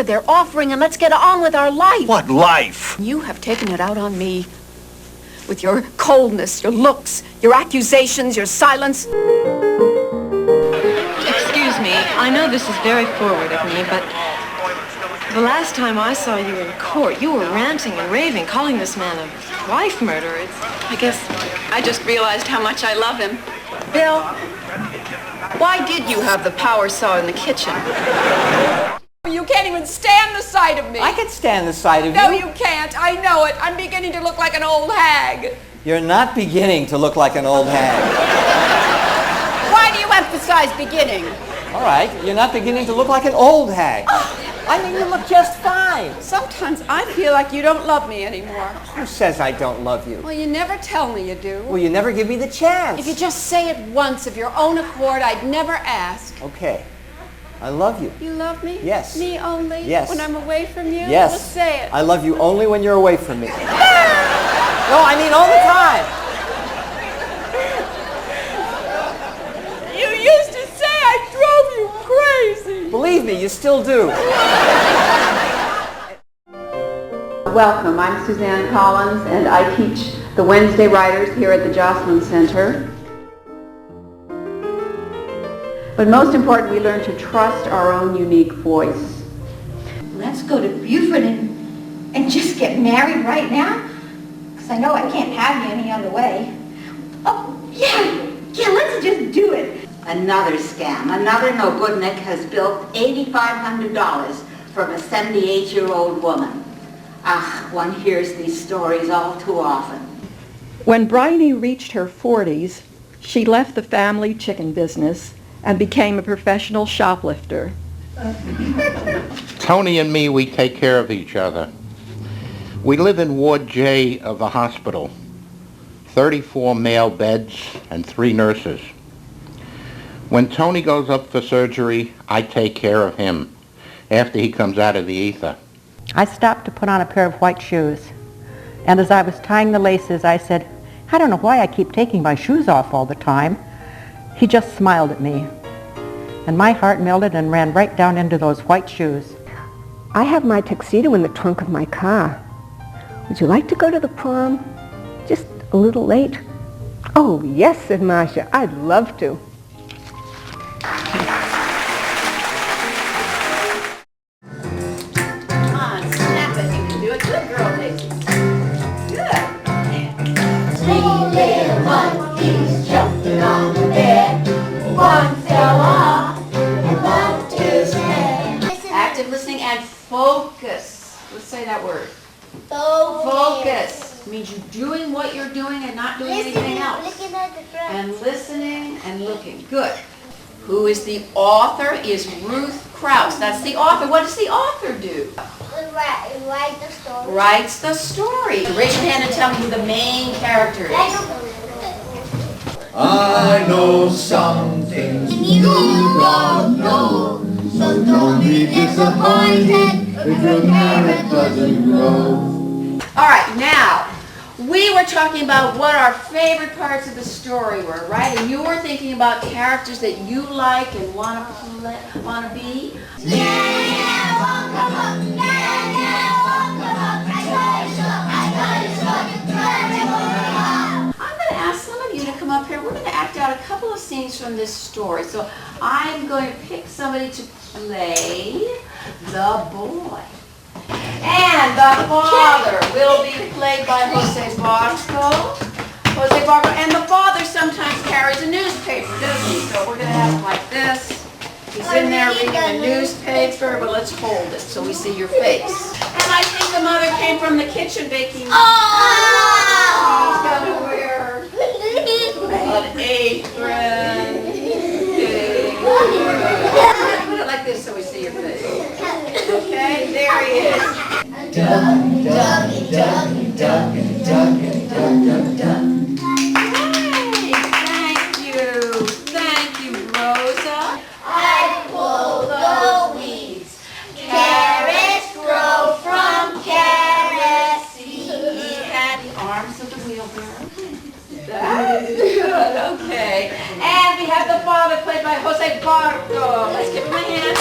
whatever they're offering and let's get on with our life. What life? You have taken it out on me. With your coldness, your looks, your accusations, your silence. Excuse me, I know this is very forward of me, but the last time I saw you in court, you were ranting and raving, calling this man a wife murderer. I guess I just realized how much I love him. Bill, why did you have the power saw in the kitchen? You can't even stand the sight of me. I can stand the sight of you. No, you can't. I know it. I'm beginning to look like an old hag. You're not beginning to look like an old hag. Why do you emphasize beginning? All right, you're not beginning to look like an old hag. I mean, you look just fine. Sometimes I feel like you don't love me anymore. Who says I don't love you? Well, you never tell me you do. Well, you never give me the chance. If you just say it once of your own accord, I'd never ask. Okay. I love you. You love me? Yes. Me only? Yes. When I'm away from you? Yes. Well, say it. I love you only when you're away from me. No, I mean all the time. You used to say I drove you crazy. Believe me, you still do. Welcome, I'm Suzanne Collins, and I teach the Wednesday writers here at the Jocelyn Center. But most important, we learn to trust our own unique voice. Let's go to Buford and just get married right now? Because I know I can't have you any other way. Oh, yeah, let's just do it. Another scam. Another no-goodnik has built $8,500 from a 78-year-old woman. One hears these stories all too often. When Bryony reached her 40s, she left the family chicken business and became a professional shoplifter. Tony and me, we take care of each other. We live in Ward J of the hospital. 34 male beds and 3 nurses. When Tony goes up for surgery, I take care of him after he comes out of the ether. I stopped to put on a pair of white shoes. And as I was tying the laces, I said, I don't know why I keep taking my shoes off all the time. He just smiled at me. And my heart melted and ran right down into those white shoes. I have my tuxedo in the trunk of my car. Would you like to go to the prom? Just a little late? Oh, yes, said Marcia. I'd love to. Come on, snap it. You can do it. Good girl, Daisy. Good. 3 little monkeys jumping on the bed. One fell off and bumped his head. Active listening and focus. Let's say that word. Focus. Means you doing what you're doing and not doing anything else. And listening and looking. Good. Who is the author is Ruth Krauss. That's the author. What does the author do? Write the story. Writes the story. Raise your hand and tell me who the main character is. I know some things you don't know, so don't be disappointed if your carrot doesn't grow. All right, now, we were talking about what our favorite parts of the story were, right? And you were thinking about characters that you like and want to be. Yeah, walk 'em up. Yeah, walk 'em up. I got it, I'm going to ask some of you to come up here. We're going to act out a couple of scenes from this story. So I'm going to pick somebody to play the boy. And the father will be played by Jose Barco. And the father sometimes carries a newspaper, doesn't he? So we're going to have him like this. He's in there reading a newspaper, but let's hold it so we see your face. And I think the mother came from the kitchen baking. Oh! He's going to wear an apron. Put it like this so we see your face. Okay, there he is. Duck, duck, duck, duck, duck, duck, duck, duck. Thank you, Rosa. I pull the weeds. Carrots grow from carrots. He had the arms of the wheelbarrow. That's good, okay. And we have the father played by Jose Barco. Let's give him a hand.